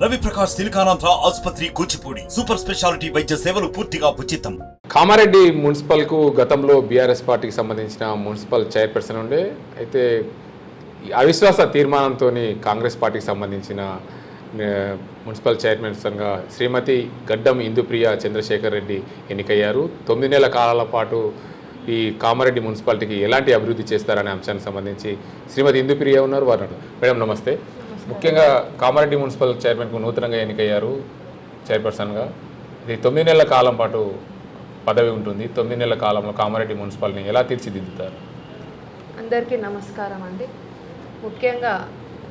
రవి ప్రకాష్ సిలికానాంధ్ర ఆసుపత్రి Kuchipudi super speciality వైద్య సేవలు పూర్తిగా ఉచితం. కామారెడ్డి మున్సిపల్ కు గతంలో బీఆర్ఎస్ పార్టీకి సంబంధించిన మున్సిపల్ చైర్పర్సన్ ఉండే అయితే అవిశ్వాస తీర్మానంతో కాంగ్రెస్ పార్టీకి సంబంధించిన మున్సిపల్ చైర్పర్సన్గా శ్రీమతి గడ్డం ఇందుప్రియ చంద్రశేఖర్ రెడ్డి ఎన్నికయ్యారు. 9 నెలల కాలాల పాటు ఈ కామారెడ్డి మున్సిపాలిటీకి ఎలాంటి అభివృద్ధి చేస్తారనే అంశానికి సంబంధించి శ్రీమతి ఇందుప్రియ ఉన్నారు. వారు మేడం నమస్తే. ముఖ్యంగా కామారెడ్డి మున్సిపల్ చైర్మన్కు నూతనంగా ఎన్నికయ్యారు చైర్పర్సన్గా. ఇది 9 నెలల కాలం పాటు పదవి ఉంటుంది. 9 నెలల కాలంలో కామారెడ్డి మున్సిపాలిటీని ఎలా తీర్చిదిద్దుతారు? అందరికీ నమస్కారం అండి. ముఖ్యంగా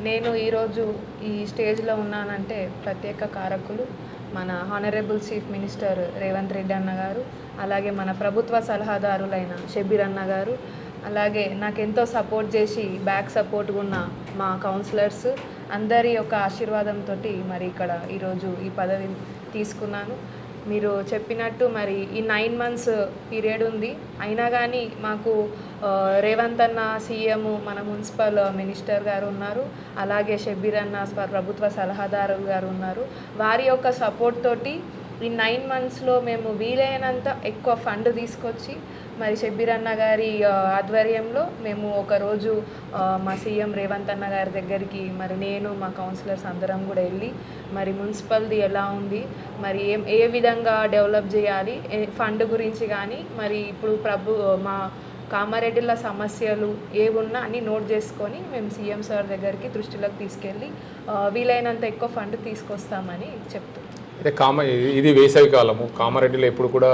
నేను ఈరోజు ఈ స్టేజ్లో ఉన్నానంటే ప్రత్యేక కారకులు మన honourable chief minister Revanth Reddy అన్న గారు, అలాగే మన ప్రభుత్వ సలహాదారులైన షబ్బీర్ అన్న గారు, అలాగే నాకెంతో సపోర్ట్ చేసి బ్యాక్ సపోర్ట్గా ఉన్న మా కౌన్సిలర్స్ అందరి యొక్క ఆశీర్వాదంతో మరి ఇక్కడ ఈరోజు ఈ పదవి తీసుకున్నాను. మీరు చెప్పినట్టు మరి ఈ 9 మంత్స్ పీరియడ్ ఉంది. అయినా కానీ మాకు రేవంత్ అన్న సీఎం, మన మున్సిపల్ మినిస్టర్ గారు ఉన్నారు, అలాగే షబ్బీర్ అన్న ప్రభుత్వ సలహాదారులు గారు ఉన్నారు. వారి యొక్క సపోర్ట్ తోటి ఈ 9 మంత్స్లో మేము వీలైనంత ఎక్కువ ఫండ్ తీసుకొచ్చి మరి షబ్బీర్ అన్న గారి ఆధ్వర్యంలో మేము ఒకరోజు మా సీఎం రేవంత్ అన్న గారి దగ్గరికి మరి నేను మా కౌన్సిలర్స్ అందరం కూడా వెళ్ళి మరి మున్సిపల్ది ఎలా ఉంది, మరి ఏ విధంగా డెవలప్ చేయాలి, ఫండ్ గురించి కానీ మరి ఇప్పుడు మా కామారెడ్డిల సమస్యలు ఏమున్నా అన్నీ నోట్ చేసుకొని మేము సీఎం సార్ దగ్గరికి దృష్టిలోకి తీసుకెళ్ళి వీలైనంత ఎక్కువ ఫండ్ తీసుకొస్తామని చెప్తున్నాం. అయితే ఇది వేసవి కాలము. కామారెడ్డిలో ఎప్పుడు కూడా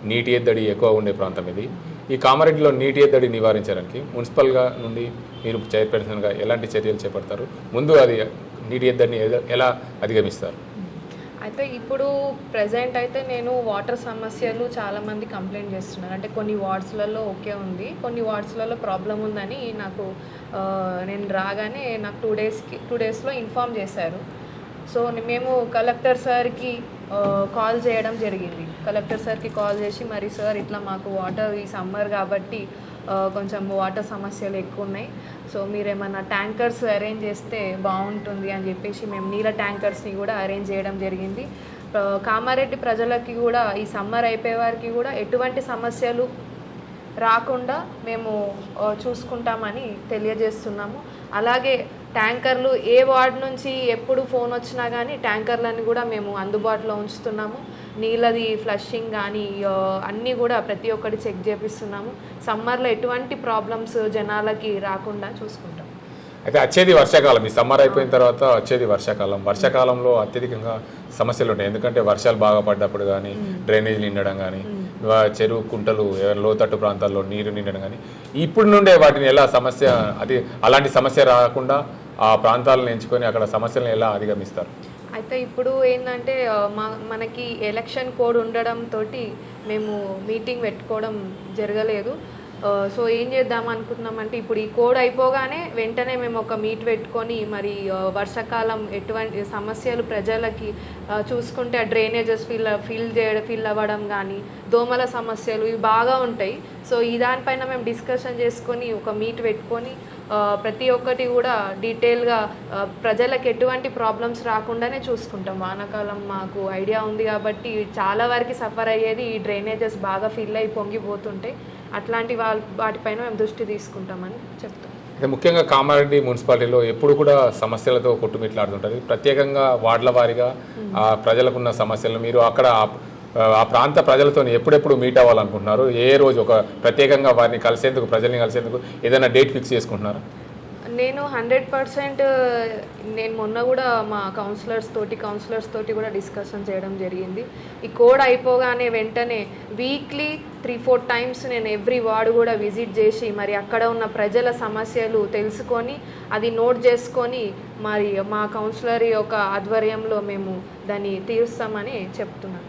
నీటి ఎద్దడి ఎక్కువ ఉండే ప్రాంతం ఇది. ఈ కామారెడ్డిలో నీటి ఎద్దడి నివారించడానికి మున్సిపల్గా నుండి మీరు చైర్పర్సన్గా ఎలాంటి చర్యలు చేపడతారు? ముందు అది నీటి ఎద్దడిని ఎలా అధిగమిస్తారు? అయితే ఇప్పుడు ప్రజెంట్ అయితే నేను వాటర్ సమస్యలు చాలామంది కంప్లైంట్ చేస్తున్నారు. అంటే కొన్ని వార్డ్స్లలో ఓకే ఉంది, కొన్ని వార్డ్స్లలో ప్రాబ్లం ఉందని నాకు నేను రాగానే నాకు 2 డేస్లో ఇన్ఫామ్ చేశారు. సో మేము కలెక్టర్ సార్కి కాల్ చేయడం జరిగింది. కలెక్టర్ సార్కి కాల్ చేసి మరి సార్ ఇట్లా మాకు వాటర్ ఈ సమ్మర్ కాబట్టి కొంచెం వాటర్ సమస్యలు ఎక్కువ ఉన్నాయి, సో మీరు ఏమన్నా ట్యాంకర్స్ అరేంజ్ చేస్తే బాగుంటుంది అని చెప్పేసి మేము నీళ్ళ ట్యాంకర్స్ని కూడా అరేంజ్ చేయడం జరిగింది. కామారెడ్డి ప్రజలకి కూడా ఈ సమ్మర్ అయిపోయే వారికి కూడా ఎటువంటి సమస్యలు రాకుండా మేము చూసుకుంటామని తెలియజేస్తున్నాము. అలాగే ట్యాంకర్లు ఏ వార్డు నుంచి ఎప్పుడు ఫోన్ వచ్చినా కానీ ట్యాంకర్లను కూడా మేము అందుబాటులో ఉంచుతున్నాము. నీళ్ళది ఫ్లషింగ్ కానీ అన్నీ కూడా ప్రతి ఒక్కటి చెక్ చేపిస్తున్నాము. సమ్మర్లో ఎటువంటి ప్రాబ్లమ్స్ జనాలకి రాకుండా చూసుకుంటాం. అయితే వచ్చేది వర్షాకాలం. ఈ సమ్మర్ అయిపోయిన తర్వాత వచ్చేది వర్షాకాలం. వర్షాకాలంలో అత్యధికంగా సమస్యలు ఉంటాయి. ఎందుకంటే వర్షాలు బాగా పడ్డప్పుడు కానీ డ్రైనేజ్ నిండడం కానీ చెరువు కుంటలు లోతట్టు ప్రాంతాల్లో నీరు నిండడం కానీ ఇప్పుడు నుండే వాటిని ఎలా అలాంటి సమస్య రాకుండా ఆ ప్రాంతాలను ఎంచుకొని అక్కడ సమస్యలను ఎలా అధిగమిస్తారు? అయితే ఇప్పుడు ఏంటంటే మనకి ఎలక్షన్ కోడ్ ఉండడంతో మేము మీటింగ్ పెట్టుకోవడం జరగలేదు. సో ఏం చేద్దాం అనుకుంటున్నామంటే ఇప్పుడు ఈ కోడ్ అయిపోగానే వెంటనే మేము ఒక మీట్ పెట్టుకొని మరి వర్షాకాలం ఎటువంటి సమస్యలు ప్రజలకి చూసుకుంటే ఆ డ్రైనేజెస్ ఫిల్ అవ్వడం కానీ దోమల సమస్యలు ఇవి బాగా ఉంటాయి. సో ఈ దానిపైన మేము డిస్కషన్ చేసుకొని ఒక మీట్ పెట్టుకొని ప్రతి ఒక్కటి కూడా డీటెయిల్గా ప్రజలకు ఎటువంటి ప్రాబ్లమ్స్ రాకుండానే చూసుకుంటాం. వానాకాలం మాకు ఐడియా ఉంది కాబట్టి చాలా వరకు సఫర్ అయ్యేది ఈ డ్రైనేజెస్ బాగా ఫిల్ అయి పొంగిపోతుంటాయి. అట్లాంటి వాటిపైన మేము దృష్టి తీసుకుంటామని చెప్తాం. ముఖ్యంగా కామారెడ్డి మున్సిపాలిటీలో ఎప్పుడు కూడా సమస్యలతో కొట్టుమిట్లాడుతుంటుంది. ప్రత్యేకంగా వార్డుల వారీగా ఆ ప్రజలకున్న సమస్యలు మీరు అక్కడ ఆ ప్రాంత ప్రజలతో ఎప్పుడెప్పుడు మీట్ అవ్వాలనుకుంటున్నారు? ఏ రోజు ఒక ప్రత్యేకంగా వారిని కలిసేందుకు, ప్రజల్ని కలిసేందుకు ఏదైనా డేట్ ఫిక్స్ చేసుకుంటున్నారా? నేను 100% నేను మొన్న కూడా మా కౌన్సిలర్స్ తోటి కూడా డిస్కషన్ చేయడం జరిగింది. ఈ కోడ్ అయిపోగానే వెంటనే వీక్లీ 3-4 టైమ్స్ నేను ఎవ్రీ వార్డు కూడా విజిట్ చేసి మరి అక్కడ ఉన్న ప్రజల సమస్యలు తెలుసుకొని అది నోట్ చేసుకొని మరి మా కౌన్సిలర్ యొక్క ఆధ్వర్యంలో మేము దాన్ని తీరుస్తామని చెప్తున్నాను.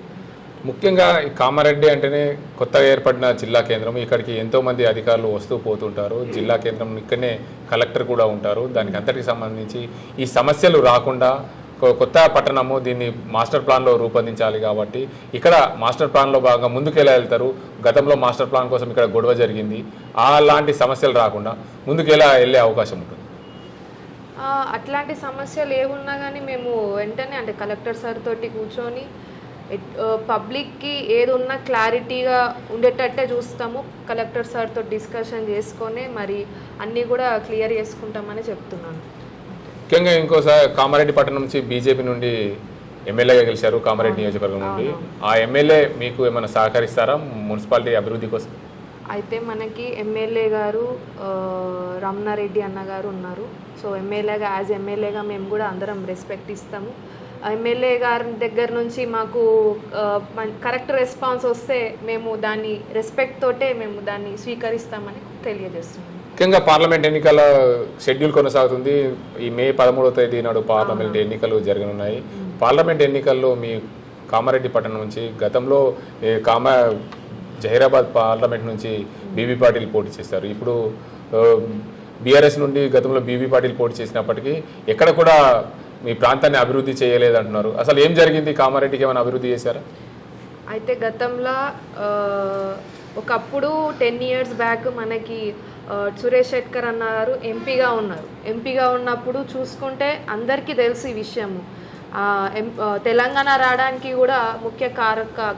ముఖ్యంగా ఈ కామారెడ్డి అంటేనే కొత్తగా ఏర్పడిన జిల్లా కేంద్రం. ఇక్కడికి ఎంతోమంది అధికారులు వస్తూ పోతుంటారు. జిల్లా కేంద్రం ఇక్కడనే కలెక్టర్ కూడా ఉంటారు. దానికి అంతటికి సంబంధించి ఈ సమస్యలు రాకుండా కొత్త పట్టణము దీన్ని మాస్టర్ ప్లాన్లో రూపొందించాలి కాబట్టి ఇక్కడ మాస్టర్ ప్లాన్లో భాగంగా ముందుకెలా వెళ్తారు? గతంలో మాస్టర్ ప్లాన్ కోసం ఇక్కడ గొడవ జరిగింది. అలాంటి సమస్యలు రాకుండా ముందుకెలా వెళ్ళే అవకాశం ఉంటుంది? అట్లాంటి సమస్యలు ఏమున్నా కానీ మేము వెంటనే అంటే కలెక్టర్ సార్ తోటి కూర్చొని పబ్లిక్కి ఏది ఉన్నా క్లారిటీగా ఉండేటట్టే చూస్తాము. కలెక్టర్ సార్తో డిస్కషన్ చేసుకొని మరి అన్నీ కూడా క్లియర్ చేసుకుంటామని చెప్తున్నాను. ముఖ్యంగా ఇంకోసారి కామారెడ్డి పట్టణం నుంచి బీజేపీ నుండి ఎమ్మెల్యేగా గెలిచారు, కామారెడ్డి నియోజకవర్గం నుండి. ఆ ఎమ్మెల్యే మీకు ఏమైనా సహకరిస్తారా మున్సిపాలిటీ అభివృద్ధి కోసం? అయితే మనకి ఎమ్మెల్యే గారు రమణారెడ్డి అన్నగారు ఉన్నారు. సో ఎమ్మెల్యేగా మేము కూడా అందరం రెస్పెక్ట్ ఇస్తాము. ఎమ్మెల్యే గారి దగ్గర నుంచి మాకు కరెక్ట్ రెస్పాన్స్ వస్తే మేము దాన్ని రెస్పెక్ట్ తోటే మేము దాన్ని స్వీకరిస్తామని తెలియజేస్తున్నాం. ముఖ్యంగా పార్లమెంట్ ఎన్నికల షెడ్యూల్ కొనసాగుతుంది. ఈ మే 13వ తేదీ నాడు పార్లమెంట్ ఎన్నికలు జరగనున్నాయి. పార్లమెంట్ ఎన్నికల్లో మీ కామారెడ్డి పట్టణం నుంచి గతంలో జహీరాబాద్ పార్లమెంట్ నుంచి బీబీ పాటిల్ పోటీ చేశారు. ఇప్పుడు బీఆర్ఎస్ నుండి గతంలో బీబీ పాటిల్ పోటీ చేసినప్పటికీ ఎక్కడ కూడా మీ ప్రాంతాన్ని అభివృద్ధి చేయలేదంటున్నారు. అసలు ఏం జరిగింది? కామారెడ్డికి ఏమైనా అభివృద్ధి చేశారా? అయితే గతంలో ఒకప్పుడు 10 years బ్యాక్ మనకి సురేష్ శెట్కర్ అన్నారు ఎంపీగా ఉన్నారు. ఎంపీగా ఉన్నప్పుడు చూసుకుంటే అందరికీ తెలుసు ఈ విషయము. తెలంగాణ రావడానికి కూడా ముఖ్య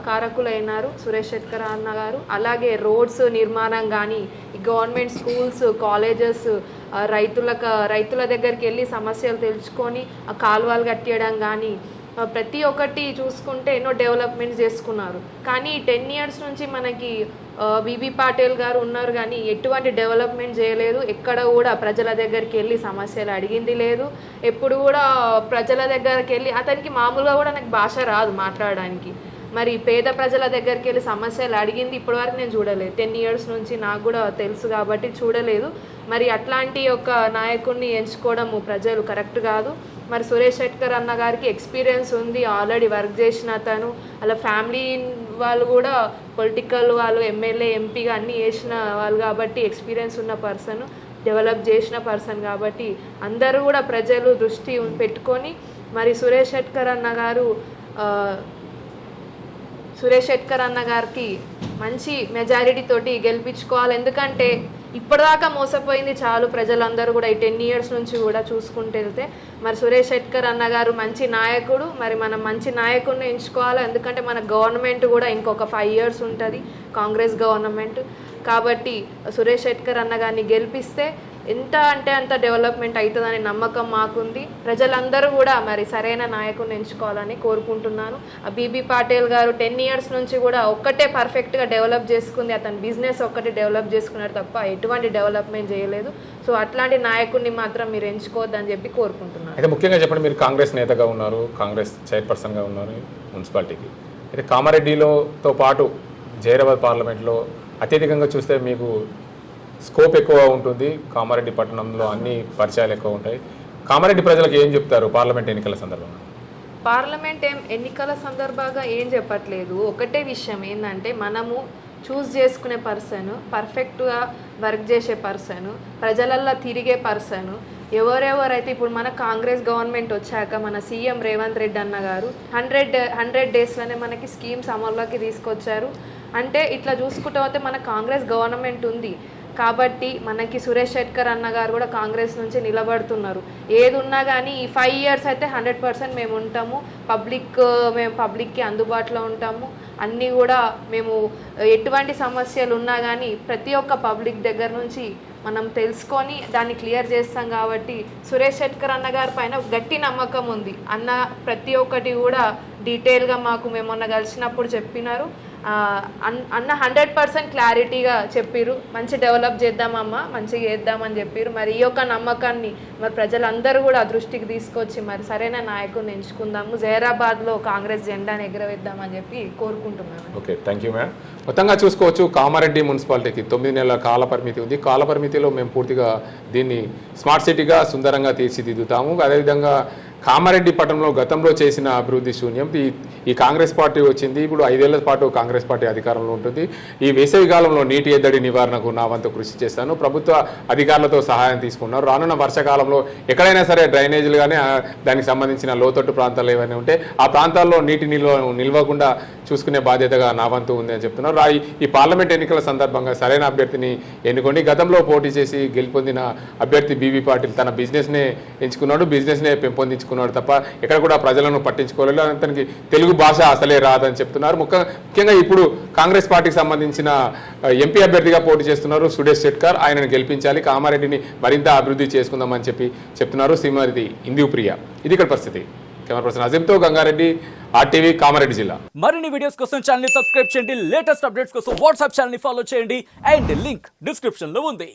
కారకులైనారు సురేష్ శెట్కర్ అన్న గారు. అలాగే రోడ్స్ నిర్మాణం కానీ, ఈ గవర్నమెంట్ స్కూల్స్, కాలేజెస్, రైతుల దగ్గరికి వెళ్ళి సమస్యలు తెలుసుకొని ఆ కాలువలు కట్టేయడం కానీ ప్రతి ఒక్కటి చూసుకుంటే ఎన్నో డెవలప్మెంట్స్ చేసుకున్నారు. కానీ 10 years నుంచి మనకి బీబీ పాటిల్ గారు ఉన్నారు కానీ ఎటువంటి డెవలప్మెంట్ చేయలేదు. ఎక్కడ కూడా ప్రజల దగ్గరికి వెళ్ళి సమస్యలు అడిగింది లేదు. ఎప్పుడు కూడా ప్రజల దగ్గరికి వెళ్ళి అతనికి మామూలుగా కూడా నాకు భాష రాదు మాట్లాడడానికి. మరి పేద ప్రజల దగ్గరికి వెళ్ళి సమస్యలు అడిగింది ఇప్పటివరకు నేను చూడలేదు. 10 years నుంచి నాకు కూడా తెలుసు కాబట్టి చూడలేదు. మరి అట్లాంటి ఒక నాయకుడిని ఎంచుకోవడము ప్రజలు కరెక్ట్ కాదు. మరి సురేష్ శెట్కర్ అన్న గారికి ఎక్స్పీరియన్స్ ఉంది, ఆల్రెడీ వర్క్ చేసిన అతను. అలా ఫ్యామిలీ వాళ్ళు కూడా పొలిటికల్ వాళ్ళు ఎమ్మెల్యే ఎంపీగా అన్నీ చేసిన వాళ్ళు కాబట్టి ఎక్స్పీరియన్స్ ఉన్న పర్సన్, డెవలప్ చేసిన పర్సన్ కాబట్టి అందరూ కూడా ప్రజలు దృష్టి పెట్టుకొని మరి సురేష్ శెట్కర్ అన్న గారికి మంచి మెజారిటీ తోటి గెలిపించుకోవాలి. ఎందుకంటే ఇప్పటిదాకా మోసపోయింది చాలు ప్రజలందరూ కూడా ఈ 10 years నుంచి కూడా చూసుకుంటూ వెళ్తే. మరి సురేష్ శెట్కర్ అన్న గారు మంచి నాయకుడు. మరి మనం మంచి నాయకుడిని ఎంచుకోవాలి. ఎందుకంటే మన గవర్నమెంట్ కూడా ఇంకొక 5 years ఉంటుంది, కాంగ్రెస్ గవర్నమెంట్. కాబట్టి సురేష్ శెట్కర్ అన్న గారిని గెలిపిస్తే ఎంత అంటే అంత డెవలప్మెంట్ అవుతుందనే నమ్మకం మాకుంది. ప్రజలందరూ కూడా మరి సరైన నాయకుడిని ఎంచుకోవాలని కోరుకుంటున్నాను. బీబీ పాటిల్ గారు 10 years నుంచి కూడా ఒక్కటే పర్ఫెక్ట్గా డెవలప్ చేసుకుంది. అతని బిజినెస్ ఒక్కటే డెవలప్ చేసుకున్నారు తప్ప ఎటువంటి డెవలప్మెంట్ చేయలేదు. సో అట్లాంటి నాయకుడిని మాత్రం మీరు ఎంచుకోవద్దని చెప్పి కోరుకుంటున్నాను. అయితే ముఖ్యంగా చెప్పండి, మీరు కాంగ్రెస్ నేతగా ఉన్నారు, కాంగ్రెస్ చైర్పర్సన్గా ఉన్నారు మున్సిపాలిటీకి. అయితే కామారెడ్డిలోతో పాటు జహీరాబాద్ పార్లమెంట్లో అత్యధికంగా చూస్తే మీకు స్కోప్ ఎక్కువ ఉంటుంది. కామారెడ్డి పట్టణంలో అన్ని పరిచయాలు ఎక్కువ ఉంటాయి. కామారెడ్డి ప్రజలకు ఏం చెప్తారు పార్లమెంట్ ఎన్నికల సందర్భంగా? పార్లమెంట్ ఎన్నికల సందర్భంగా ఏం చెప్పట్లేదు. ఒకటే విషయం ఏంటంటే మనము చూస్ చేసుకునే పర్సన్, పర్ఫెక్ట్గా వర్క్ చేసే పర్సన్, ప్రజలల్లో తిరిగే పర్సన్ ఎవరెవరైతే ఇప్పుడు మన కాంగ్రెస్ గవర్నమెంట్ వచ్చాక మన సీఎం రేవంత్ రెడ్డి అన్న గారు 100 daysలోనే మనకి స్కీమ్స్ అమల్లోకి తీసుకొచ్చారు. అంటే ఇట్లా చూసుకుంటూ పోతే మన కాంగ్రెస్ గవర్నమెంట్ ఉంది కాబట్టి మనకి సురేష్ శెట్కర్ అన్న గారు కూడా కాంగ్రెస్ నుంచి నిలబడుతున్నారు. ఏది ఉన్నా కానీ ఈ 5 years అయితే 100% మేము ఉంటాము. మేము పబ్లిక్కి అందుబాటులో ఉంటాము. అన్నీ కూడా మేము ఎటువంటి సమస్యలు ఉన్నా కానీ ప్రతి ఒక్క పబ్లిక్ దగ్గర నుంచి మనం తెలుసుకొని దాన్ని క్లియర్ చేస్తాం. కాబట్టి సురేష్ శెట్కర్ అన్న గారి పైన గట్టి నమ్మకం ఉంది. అన్న ప్రతి ఒక్కటి కూడా డీటెయిల్గా మాకు మేము మొన్న కలిసినప్పుడు చెప్పినారు. అన్న 100% క్లారిటీగా చెప్పారు. మంచి డెవలప్ చేద్దామమ్మా, మంచిగా చేద్దామని చెప్పారు. మరి ఈ యొక్క నమ్మకాన్ని మరి ప్రజలందరూ కూడా దృష్టికి తీసుకొచ్చి మరి సరైన నాయకుడిని ఎంచుకుందాము, జహీరాబాద్లో కాంగ్రెస్ జెండాను ఎగరవేద్దామని చెప్పి కోరుకుంటున్నాను. Okay, thank you ma'am. మొత్తంగా చూసుకోవచ్చు కామారెడ్డి మున్సిపాలిటీకి 9 నెలల కాల పరిమితి ఉంది. కాల పరిమితిలో మేము పూర్తిగా దీన్ని స్మార్ట్ సిటీగా సుందరంగా తీర్చిదిద్దుతాము. అదేవిధంగా కామారెడ్డి పట్టణంలో గతంలో చేసిన అభివృద్ధి శూన్యం. ఈ కాంగ్రెస్ పార్టీ వచ్చింది, ఇప్పుడు 5 ఏళ్ల పాటు కాంగ్రెస్ పార్టీ అధికారంలో ఉంటుంది. ఈ వేసవి కాలంలో నీటి ఎద్దడి నివారణకు నా వంతు కృషి చేస్తాను. ప్రభుత్వ అధికారులతో సహాయం తీసుకున్నారు. రానున్న వర్షాకాలంలో ఎక్కడైనా సరే డ్రైనేజీలు కానీ దానికి సంబంధించిన లోతట్టు ప్రాంతాలు ఏవైనా ఉంటే ఆ ప్రాంతాల్లో నీటి నిల్వకుండా చూసుకునే బాధ్యతగా నా వంతు ఉంది అని చెప్తున్నారు. ఈ పార్లమెంట్ ఎన్నికల సందర్భంగా సరైన అభ్యర్థిని ఎన్నుకోండి. గతంలో పోటీ చేసి గెలుపొందిన అభ్యర్థి బీబీ పాటిల్ తన బిజినెస్నే ఎంచుకున్నాడు, బిజినెస్నే పెంపొందించుకున్నాడు తప్ప ఎక్కడ కూడా ప్రజలను పట్టించుకోలేదు. అతనికి తెలుగు భాష అసలే రాదని చెప్తున్నారు. ముఖ్యంగా ఇప్పుడు కాంగ్రెస్ పార్టీకి సంబంధించిన ఎంపీ అభ్యర్థిగా పోటీ చేస్తున్నారు సురేష్ శెట్కర్. ఆయనను గెలిపించాలి, కామారెడ్డిని మరింత అభివృద్ధి చేసుకుందామని చెప్తున్నారు శ్రీమతి ఇందు ప్రియ. ఇది ఇక్కడ పరిస్థితి. కెమెరా పర్సన్ అజీంతో గంగారెడ్డి, RTV, కామారెడ్డి జిల్లా. మరిన్ని వీడియోస్ కోసం ఛానల్ ని సబ్స్క్రైబ్ చేయండి. లేటెస్ట్ అప్డేట్స్ కోసం వాట్సాప్ ఛానల్ ని ఫాలో చేయండి. అండ్ లింక్ డిస్క్రిప్షన్ లో ఉంది.